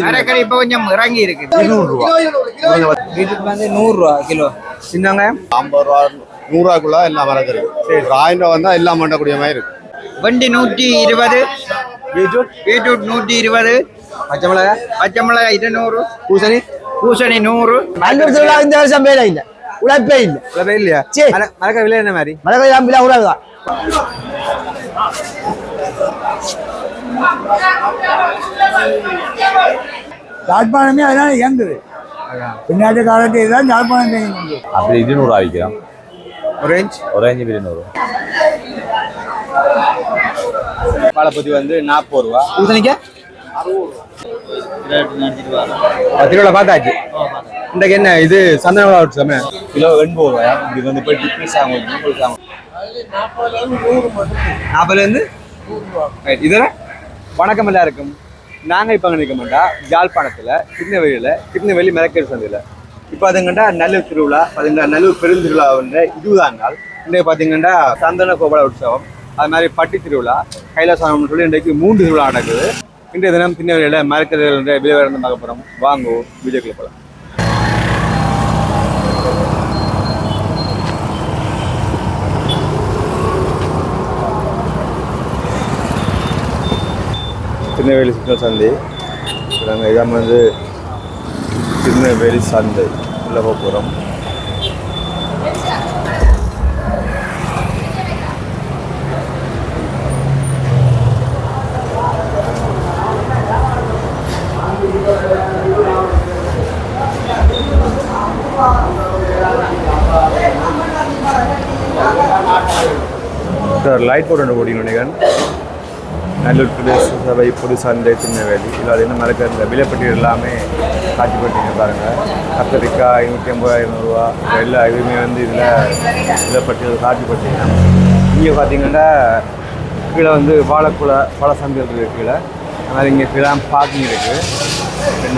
மரக்கறி இப்போ கொஞ்சம் இறங்கி இருக்கு. 200 ரூபா. பீட்ரூட் வந்து 100 ரூபா கிலோ. சின்ன வெங்காயம் 50 ரூபா 100 ரூபாக்குள்ள எல்லாம் மரக்கறி. சரி 1000 வந்தா எல்லாம் பண்ணக்கூடிய மாதிரி இருக்கு. வண்டி 120, பீட்ரூட் 120, பச்சை மிளகாய் 200, பூசணி 100. நல்லூர் திருவிழா இந்த வருஷம் வேலை இல்லை, உழைப்பே இல்லை. இல்லையா? சரி. மரக்கறி விலை என்ன மாதிரி? மரக்கறி விலை உழவுதான். யாழ்ப்பாணமே அதனால இயங்குது. பின்னாடி காலத்தை தான் யாழ்ப்பாணம் இயங்குது. அப்படி 200 ஆகிக்கிறோம். ஆரஞ்சு 200. வாழைப்பத்தி வந்து 40 ரூபா. பூசணிக்க 10 ரூபா பார்த்தாச்சு. இன்றைக்கு என்ன இது சந்தன விழா சமயம் கிலோ 80 ரூபாயா? இது வந்து போய் டிப்ஸ் ஆகும் 40லேருந்து 100 இதில் வணக்கம் எல்லாருக்கும். நாங்கள் இப்போ அங்கே நிற்க மாட்டா யாழ்ப்பாணத்தில் திருநெல்வேலி மரக்கறி சந்தையில். இப்போ அதுங்கண்டா நல்லூர் திருவிழா, பார்த்தீங்கன்னா நல்லூர் பெருந்திருவிழா வந்து 20ஆம் நாள். இன்றைக்கு பார்த்தீங்கன்னா சந்தன கோபால உற்சவம், அது மாதிரி பட்டி திருவிழா, கைலாசம்னு சொல்லி இன்றைக்கு 3 திருவிழா நடக்குது. இன்றைய தினம் திருநெல்வேலியில் மரக்கறிகள் விலை வேறு பார்க்க போகிறோம். வாங்குவோம், வீடியோக்குள்ள போகலாம். திருநெல்வேலி சிக்னல் சந்தை. நாங்கள் இதான் வந்து திருநெல்வேலி சந்தை உள்ள போக போகிறோம். சார் லைட் போட்டு போட்டிங்க நினைக்கிறேன். நல்லூர் பிரதேச சபை பொது சந்தை திருநெல்வேலி. இதில் அது என்ன மறக்க விலைப்பட்டியல் எல்லாமே காட்சிப்பட்டீங்க பாருங்கள். கத்திரிக்காய் 150 ரூபா எல்லா இதுவுமே வந்து இதில் விலைப்பட்டியல் காட்சிப்பட்டீங்க. இங்கே பார்த்தீங்கன்னா கீழே வந்து வாழை சந்தை இருக்குது கீழே. அதனால் இங்கே கீழே பார்க்கிங் இருக்குது.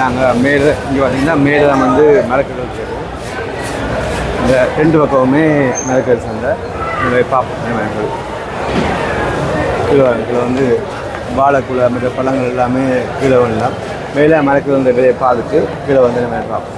நாங்கள் மேலே இங்கே பார்த்தீங்கன்னா மேலே தான் வந்து மரக்கறி இருக்குது. இந்த 2 பக்கமுமே மரக்கறி சந்தை. இங்கே பார்ப்போம் மரக்கறி கீழே வந்து வாழைக்குலை மற்ற பழங்கள் எல்லாமே கீழே வரலாம். மேலே மரக்கறி வந்து விலையை பார்த்துட்டு கீழே வந்து நம்ம பார்ப்போம்.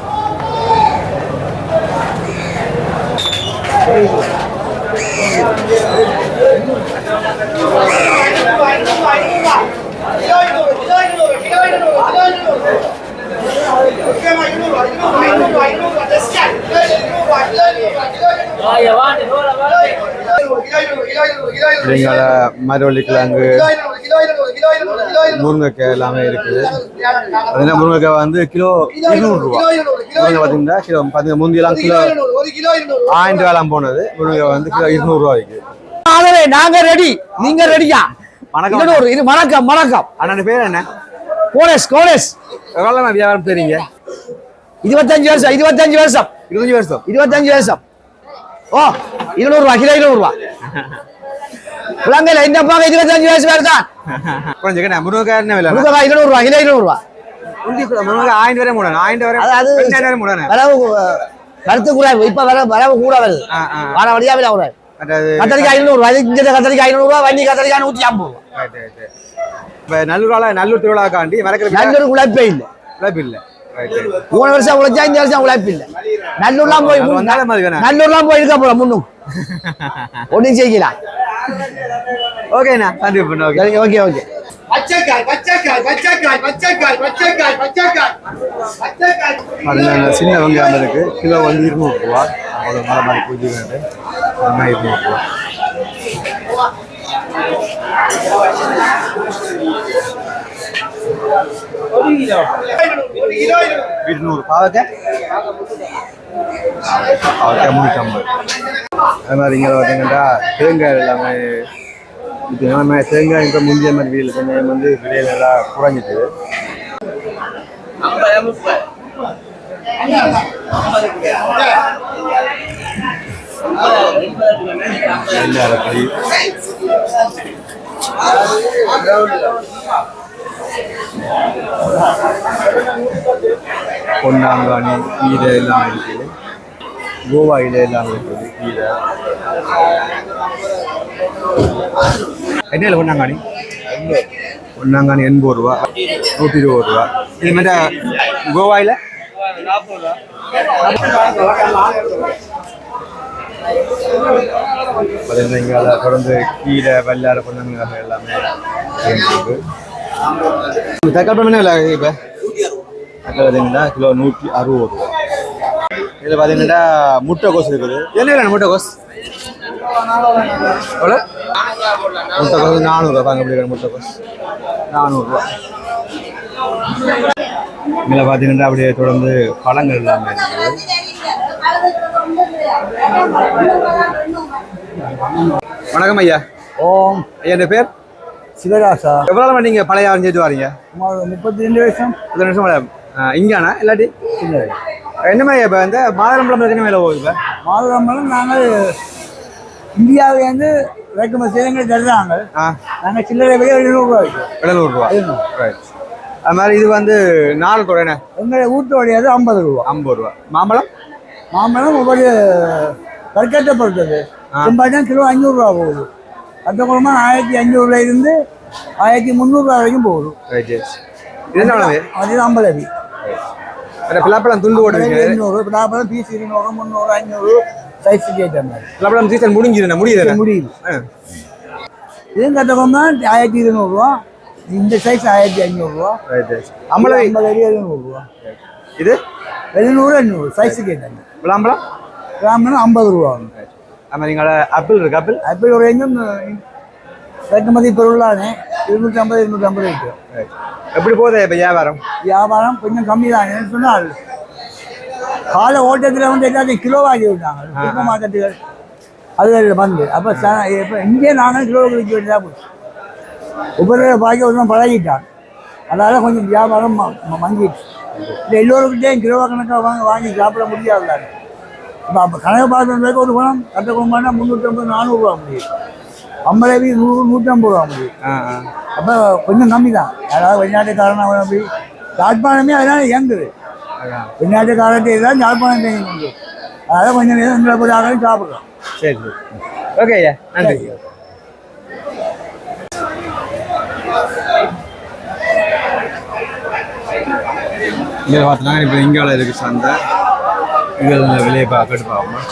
இங்கால மரவள்ளிக்கிழங்கு, முருங்கைக்காய் எல்லாமே இருக்குது. அதனால முருங்கைக்காய் வந்து கிலோ 200 ரூபா. முருங்கை பார்த்தீங்கன்னா கிலோ முந்தியெல்லாம் கிலோ 1000 ரூபாயெல்லாம் போனது. முருங்கைக்காய் வந்து கிலோ 200 ரூபாய்க்கு. நாங்க ரெடி, நீங்க ரெடியா? வணக்கம். இது வணக்கம் வணக்கம். அண்ணன் பேர் என்ன? கோலேஸ். எவ்வளோ வியாபாரம் தெரியுங்க? 25 வருஷம். 25 வருஷம். 25 வருஷம். ஓ 200 ரூபா கிலோ 200 ரூபா. இந்த பாக்க 25 வயசு வேறு தான். கொஞ்சம் முருங்கைக்காய் என்ன விலை? முருங்கைக்காய் 200 ரூபா கிலோ 200 ரூபா. முருங்கைக்காய் 1000 வரை மூடணும். 1000 வரை அதாவது வரவு கருத்து கூட இப்ப வரவு கூட வருது. வார வழியா விலை கூட. கத்திரிக்காய் 500 ரூபா. இங்க கத்திரிக்காய் 500 ரூபா, வண்டி கத்திரிக்காய் 150 ரூபா. இப்ப நல்லூர் திருவிழாக்காண்டி நல்லூர் உழைப்பே இல்லை. போன வருஷம் உழைச்சா இந்த வருஷம் உழைப்பு இல்லை. நல்லூர்லாம் போய் இருக்க போறோம். முன்னும் ஒன்றும் செய்யலாம். ஓகேண்ணா, நன்றி. ஓகே. சின்ன வெங்காயம் இருக்கு. கிலோ வந்து 200 ரூபா. அவ்வளோ மழை மாதிரி பூஜை வேண்டு 200 ரூபா. பாவக்காய் 350. அது மாதிரி இங்கே பார்த்தீங்கன்னா தேங்காய் எல்லாமே இது எல்லாமே தேங்காய் இப்போ முந்திய மாதிரி வீட்டில் தேங்காய் வந்து விலையில எல்லாம் குறைஞ்சிட்டு. பொன்னாங்கானி கீரை எல்லாம் இருக்குது. கோவா இலை எல்லாம் இருக்குது. கீரை என்ன பொன்னாங்கானி 80 ரூபா. 120 ரூபா. இது மற்ற கோவாயில் இங்கே தொடர்ந்து கீரை வல்லார பொண்ணு எல்லாமே இருக்கு. தக்காளி பழம் என்ன விலை இப்போ? தக்காளி பார்த்தீங்கன்னா கிலோ 160 ரூபா. இதில் பார்த்தீங்கன்னா முட்டைக்கோஸ் இருக்குது. என்ன வேணும் முட்டைக்கோஸ்? எவ்வளோ? முட்டைக்கோஸ் 400 ரூபா. பாருங்க எப்படி முட்டைக்கோஸ் 400 ரூபா. இதில் பார்த்தீங்கன்னா அப்படியே தொடர்ந்து பழங்கள் எல்லாமே இருக்குது. வணக்கம் ஐயா. ஓம் ஐயா என் பேர் சிவராசா. எவ்வளோ நாள் நீங்கள் பழைய செஞ்சுட்டு வரீங்க? 32 வருஷம். 10 நிமிஷம் இங்கானா இல்லாட்டி இல்லை, என்ன மாதிரி இப்போ இந்த மாதுளம்பழம் என்ன மேலே போகுது? இப்போ மாதுளம்பழம் நாங்கள் இந்தியாவிலேருந்து இறக்குமதி செய்யங்களை தருதாங்க. நாங்கள் சில்லறை விலை 700 ரூபா. 700 ரூபா. ரைட். அது மாதிரி இது வந்து 4 கூட என்ன? எங்களை வீட்டோடையது 50 ரூபா. 50 ரூபா. மாம்பழம் மாம்பழம் ஒவ்வொரு தற்கட்டை பொறுத்தது. செம்பாட்டம் கிலோ 500 ரூபா போகுது. அந்த குழம்பு 1500 இருந்து 1300 ரூபா வரைக்கும் போகுது. ரைட். இது என்ன பழம்? அது அம்பலவி. பிளாப்பழம் துண்டு ஓடுவீங்க? 200. பிளாப்பழம் பீஸ் 200, 300, 500 சைஸுக்கு ஏற்ற மாதிரி. பிளாப்பழம் சீசன் முடிஞ்சிருந்தா முடியுது. இதுவும் கட்டக்கோம்னா 1200 ரூபா. இந்த சைஸ் 1500 ரூபா. அம்பலவி 700 ரூபா. இது 700, 800 சைஸுக்கு ஏற்ற மாதிரி. பிளாம்பழம் கிராமம் 50 ரூபா. ஆமாம். நீங்கள் ஆப்பிள் இருக்கு? ஆப்பிள் ஆப்பிள் ஒரு எங்கும் இறக்குமதி பொருளானே 250, 250 இருக்கு. எப்படி போகுது இப்போ வியாபாரம்? வியாபாரம் கொஞ்சம் கம்மி தான். என்ன சொன்னால் காலை ஓட்டத்தில் வந்து எல்லாத்தையும் கிலோவாக்கி விட்டாங்க சூப்பர் மார்க்கெட்டுகள். அது வந்து அப்போ இப்போ இங்கே நாங்கள் கிலோவுக்கு விற்க வேண்டியதாக போச்சு. ஒவ்வொரு பாக்கி ஒரு தான் பழகிட்டான். அதனால் கொஞ்சம் வியாபாரம் மங்கிடுச்சு. இல்லை எல்லோருக்கிட்டேயும் கிலோ கணக்காக வாங்கி சாப்பிட முடியாது. இப்போ அப்போ கணக்கு பார்த்து ஒரு பணம் கட்ட குழம்பானா 350, 400 ரூபா முடியும். அம்பளவி 100, 150 ரூபா முடியும். அப்போ கொஞ்சம் கம்மி தான். அதாவது வெளிநாட்டுக்காரன் அப்படி யாழ்ப்பாணமே அதனால இயங்குது. வெளிநாட்டுக்காரத்தை தான் யாழ்ப்பாணம் தேங்குது. அதனால் கொஞ்சம் நேரம் எங்களை போய் ஆகணும் சாப்பிட்றோம். சரி சரி. ஓகே ஐயா, நன்றி. இங்கே பார்த்தோன்னா இப்போ இங்கால இருக்குது சந்தை. இங்கே விலையை கேட்டு பார்ப்போம்.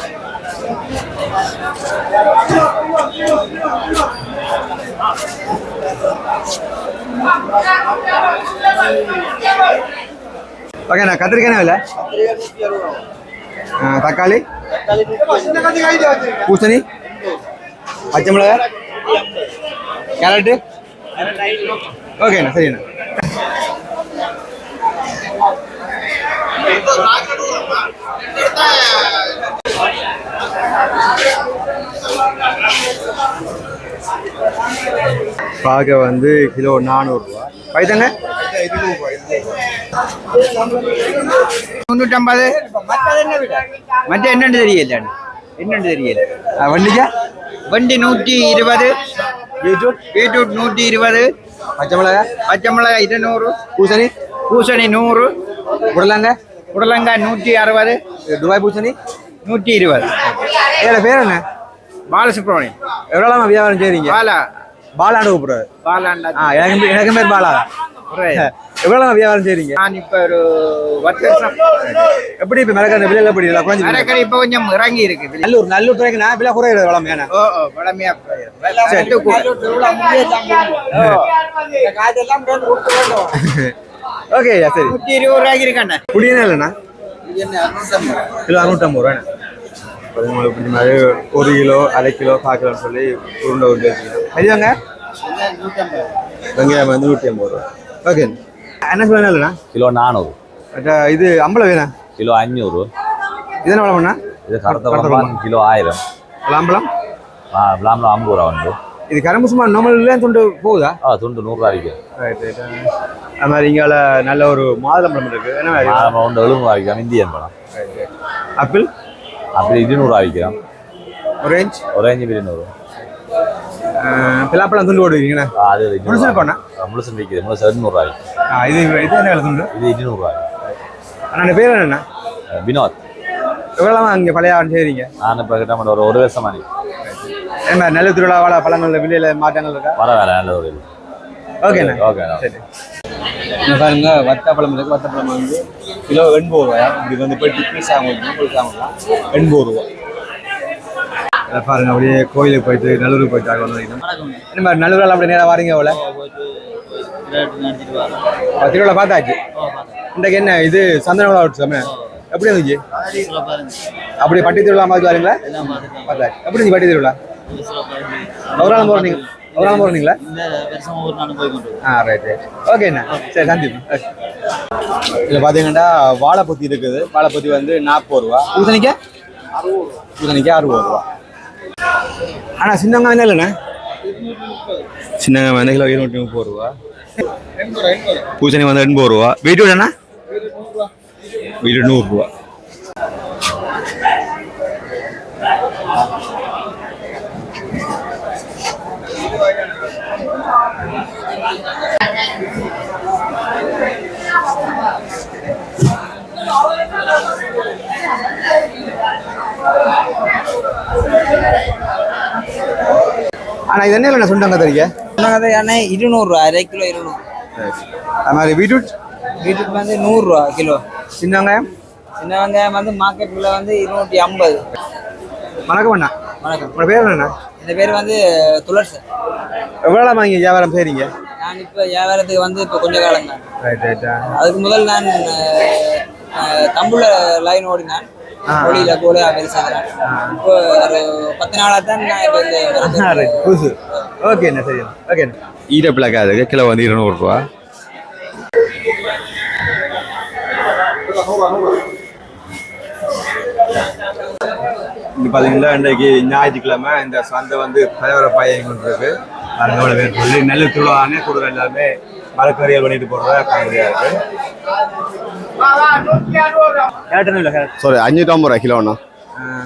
ஓகே, நான் கத்திரிக்காய் என்ன விலை? தக்காளி, பூசணி, பச்சை மிளகாய், கேரட்டு. ஓகேண்ணா, சரிண்ணா. பாக வந்து கிலோ 400 ரூபா. பைத்தங்க 350. மற்ற என்னன்னு தெரியல. வண்டிக்கா வண்டி 120. பீட்ரூட் 120. பச்சை மிளகாய் 200. பூசணி 100. புடலங்காய் 160. துபாய் பூசணி 120. ஏன் பேர் என்ன? பாலசுப்ரமணியம். எவ்வளோ வியாபாரம் செய்றீங்க? பாலாண்டு கூப்பிடுறாரு. எனக்கு பேர் பாலா. எவ்வளோ வியாபாரம் செய்றீங்க? நான் இப்போ ஒரு 10 வருஷம். எப்படி இப்போ மிளகாய் விலை எப்படி குறைஞ்சி? மரக்கறி இப்போ கொஞ்சம் இறங்கி இருக்குது. நல்லூர் துறைக்கு நான் விலை குறையிறது வளமையான. வளமையா ஓகே, சரி. 120 ரூபாய்க்கு இருக்காண்ணே. புடியே இல்லைண்ணா? கிலோ 650 ரூபாண்ணே. 1 கிலோ, அரை கிலோ, 1/4 கிலோன்னு சொல்லி உருண்டை வச்சுக்கணும். சரிதாங்க. வெங்காயம் வந்து 150 ரூபா. ஓகே, என்ன சொல்ல இல்லைண்ணா? கிலோ 400. இது அம்பளம் வேணா? கிலோ 500. இது என்ன வளம்ண்ணா? இது கருத்த கிலோ 1000. விளாம்பழம்? விளாம்பழம் 50 ரூபா வந்து. இது கரும்பு சும்மா நார்மல் துண்டு போகுதா? துண்டு 100 ரூபா விற்கும். Right right. அது மாதிரி இங்கே நல்ல ஒரு மாதுளம்பழம் இருக்கு. என்ன மாதிரி? மாதுளம்பழம் வந்து 70 ரூபா விற்கும். இந்தியன் பழம். ஆப்பிள் அப்படி 200 ரூபா விற்கிறோம். ஒரேஞ்ச் 200. பிலாப்பழம் துண்டு ஓடுவீங்கண்ணா? அது முழுசு பண்ணா முழுசு விற்கிது. முழுசு 200 ரூபா விற்கும். இது என்ன வேலை துண்டு? இது 200 ரூபா. அண்ணா பேர் என்னண்ணா? வினோத். எவ்வளோ அங்கே பழைய செய்கிறீங்க? நான் இப்போ கிட்ட ஒரு வருஷமா நீ என்ன நல்ல திருவிழாவால் பழங்கள் விலையில் மாற்றங்கள் இருக்கா? பரவாயில்ல, நல்ல ஒரு. ஓகேண்ணா. ஓகே, சரி. பாருங்க வத்தப்பழம் இருக்குது. வத்தப்பழம் வந்து கிலோ 80 ரூபாயா. இப்படி வந்து போய் பீஸ் ஆகலாம் உங்களுக்கு ஆகலாம் 80 ரூபா. பாருங்க அப்படியே கோயிலுக்கு போயிட்டு நல்லூருக்கு போயிட்டு என்ன மாதிரி நல்லூரில் அப்படி நேராக வாரீங்க எவ்வளோ திருவிழா பார்த்தாச்சு. இன்றைக்கு என்ன இது சந்தன விழா விட்டுமே எப்படி இருந்துச்சு? அப்படி பட்டி திருவிழா மாதிரி வரீங்களா? பார்த்தாச்சு. எப்படி இருந்துச்சு பட்டி திருவிழா? ஒரு நாள் போகிறீங்களா? ரைட் ரைட் ஓகேண்ணா. சரி சந்திப்பு. இதில் பார்த்தீங்கன்னா வாழைப்பொத்தி இருக்குது. வாழைப்பொத்தி வந்து 40 ரூபா. பூசணிக்காய் 60 ரூபா. அண்ணா சின்ன வெங்காயம் இல்லைண்ணா? சின்ன வெங்காயம் வந்து கிலோ 230 ரூபா. பூசணி வந்து 80 ரூபா. பீட்ரூட் அண்ணா? பீட்ரூட் 100 ரூபா. அண்ணா இது என்ன இல்லை சுண்டங்க தெரியுங்க? சுண்டங்க அண்ணா 200 ரூபா, 1/2 கிலோ 200. அது மாதிரி பீட்ரூட் வந்து 100 ரூபா கிலோ. சின்ன வெங்காயம் வந்து மார்க்கெட் விலை வந்து 250. வணக்கம் அண்ணா. வணக்கம். உங்களோட பேர் என்னண்ணா? இந்த பேர் வந்து துளர்ஸ். எவ்வளோ வாங்கி வியாபாரம் செய்றீங்க? நான் இப்போ வியாபாரத்துக்கு வந்து இப்போ கொஞ்ச காலம் தான். ரைட் ரைட்டா. அதுக்கு முதல் நான் கம்புல லைன் ஓடினேன். ஒளியில கூட வேலை செய்கிறேன். இப்போ ஒரு 10 நாளாக தான் நான் இப்போ இந்த புதுசு. ஓகேண்ணா சரி ஓகேண்ணா. ஈரப்பிளக்கா அதுக்கு கிலோ வந்து 200 ரூபா. இங்கே பார்த்தீங்கன்னா இன்றைக்கு ஞாயிற்றுக்கிழமை இந்த சந்தை வந்து பலவரப்பாயம் கொண்டிருக்கு. அதனால எவ்வளோ பேர் சொல்லி நல்ல துள்ளானே கொடுக்குற எல்லாமே மரக்கறியல் பண்ணிட்டு போடுறதா காமெடியாக இருக்கு. சாரி 550 ரூபா கிலோண்ணா.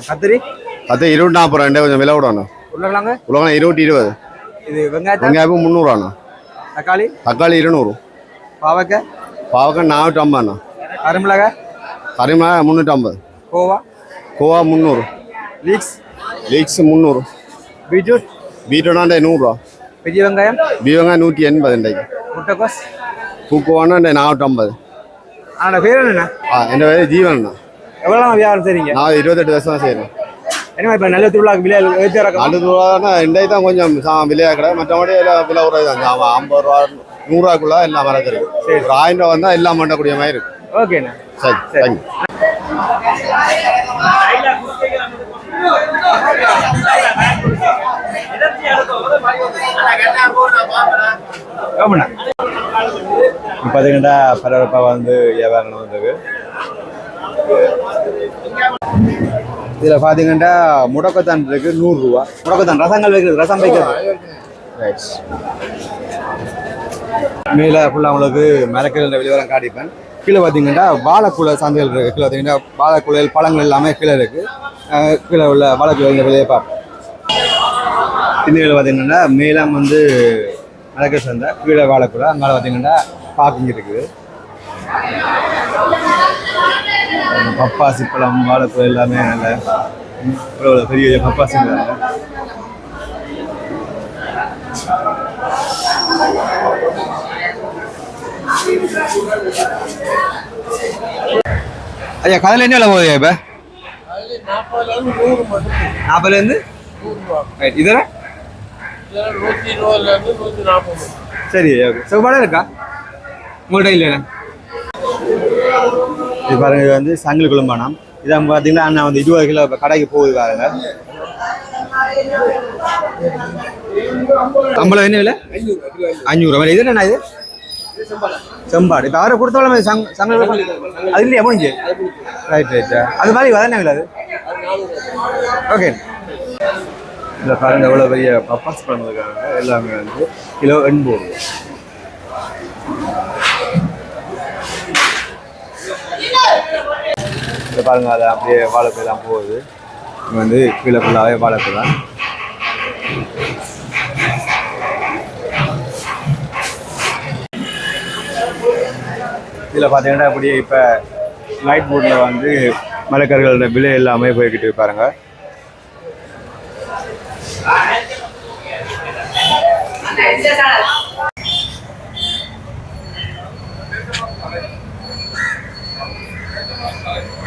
கத்திரி 240 ரூபா. கொஞ்சம் விலை விடணும். உருளைக்கிழங்கு 20. இது வெங்காயம் 300 ரூபாண்ணா. தக்காளி 200. பாவக்காய் 450 கருமிளகாய் 350. கோவா 300. லீக்ஸ் 300. பீட்ரூட் 100 ரூபா. பெரிய வெங்காயம் 180 இன்றைக்கு. முட்டைக்கோஸ் பூக்கோவானா 450. ஆனால் பேர் என்னண்ணா? என் பேர் ஜீவன்ண்ணா. எவ்வளோ வியாபாரம் செய்றீங்க? நான் 28 வருஷம் தான் செய்கிறேன். என்ன இப்போ நல்ல திருவிழாக்கு விலை நல்ல ரூபானா இன்றைக்கு தான் கொஞ்சம் விலையாக கிடையாது. மற்றபடி விலை உரை தான் 50 ரூபா 100 ரூபாக்குள்ள எல்லாம் மறக்குது. சரி ஒரு 1000 ரூபா வந்தால் எல்லாம் பண்ணக்கூடிய மாதிரி இருக்கு. ஓகேண்ணா சரி தேங்க்யூ. பார்த்தீங்கன்னா பரபரப்பா வந்து வியாபாரம் வந்தது. இதில் பார்த்தீங்கன்னா முடக்கத்தான் இருக்கு 100 ரூபா. முடக்கத்தான் ரசங்கள் வைக்கிறது, ரசம் வைக்கிறது. ரைட். மேலே ஃபுல்லாக உங்களுக்கு மரக்கறிகள் வெளிவரம் காட்டிப்பேன். கீழே பார்த்தீங்கன்னா வாழைக்குலை சந்தைகள் இருக்குது. கீழே பார்த்தீங்கன்னா வாழைக்குலைகள் பழங்கள் எல்லாமே கீழே இருக்குது. கீழே உள்ள வாழைக்குலை இந்த விலையை பார்ப்போம். இந்த பார்த்தீங்கன்னா மேலாம் வந்து மரக்கறி சந்தை, கீழே வாழைக்குலை, அங்கே பார்த்தீங்கன்னா பார்க்கிங் இருக்குது. பப்பாசி பழம் வாழைக்குலை எல்லாமே நல்ல பெரிய பப்பாசி பழம். ஐயா கதையில் என்ன விலை போகுது இப்போ? 40 ரைட். இதில் சரி ஓகே. செவ்வாழை இருக்கா உங்கள்கிட்ட? இல்லைண்ணா. இது பாருங்க, இது வந்து சங்கிலி குழம்பானம். இதை பார்த்தீங்கன்னா அண்ணா வந்து 20 கிலோ இப்போ கடைக்கு போகுது பாருங்க. கம்பளம் என்ன விலை? 500 ரூபா. இது என்னண்ணா? இது செம்பாடு. இப்போ அவரை கொடுத்தாலும் சங்கிலி அது இல்லையா முடிஞ்சு? Right right. அது மாதிரி வதானே விலை அது? ஓகே. இல்லை பாருங்க எவ்வளோ பெரிய பப்பாஸ் பழம் இருக்காங்க. எல்லாமே வந்து கிலோ 80 ரூபா. இதை பாருங்க, அதை அப்படியே வாழைப்பெல்லாம் போகுது. இங்கே வந்து கீழே ஃபுல்லாகவே வாழைப்பெ தான். இதில் பார்த்தீங்கன்னா அப்படியே இப்போ லைட் போர்டில் வந்து மரக்கறிகளோட விலை எல்லாமே போய்கிட்டு பாருங்க. வணக்கம்